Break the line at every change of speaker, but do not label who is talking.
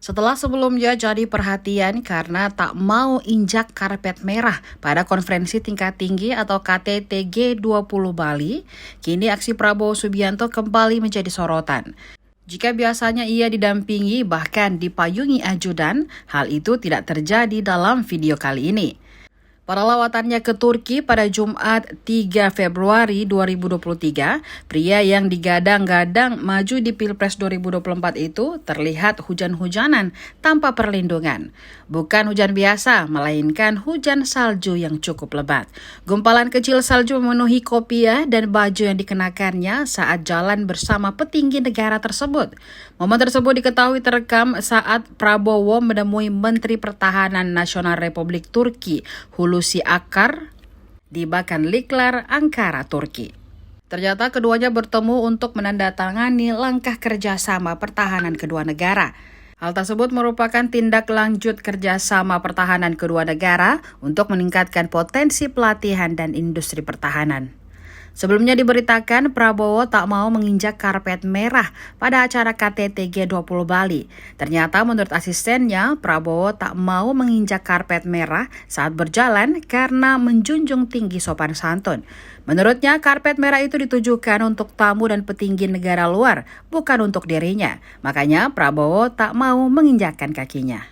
Setelah sebelumnya jadi perhatian karena tak mau injak karpet merah pada konferensi tingkat tinggi atau KTT G20 Bali, kini aksi Prabowo Subianto kembali menjadi sorotan. Jika biasanya ia didampingi bahkan dipayungi ajudan, hal itu tidak terjadi dalam video kali ini. Pada lawatannya ke Turki pada Jumat 3 Februari 2023, pria yang digadang-gadang maju di Pilpres 2024 itu terlihat hujan-hujanan tanpa perlindungan. Bukan hujan biasa, melainkan hujan salju yang cukup lebat. Gumpalan kecil salju memenuhi kopiah dan baju yang dikenakannya saat jalan bersama petinggi negara tersebut. Momen tersebut diketahui terekam saat Prabowo menemui Menteri Pertahanan Nasional Republik Turki, Hulusi Akar, di Bakanliklar, Ankara, Turki. Ternyata keduanya bertemu untuk menandatangani langkah kerjasama pertahanan kedua negara. Hal tersebut merupakan tindak lanjut kerjasama pertahanan kedua negara untuk meningkatkan potensi pelatihan dan industri pertahanan. Sebelumnya diberitakan Prabowo tak mau menginjak karpet merah pada acara KTT G20 Bali. Ternyata menurut asistennya, Prabowo tak mau menginjak karpet merah saat berjalan karena menjunjung tinggi sopan santun. Menurutnya, karpet merah itu ditujukan untuk tamu dan petinggi negara luar, bukan untuk dirinya. Makanya Prabowo tak mau menginjakkan kakinya.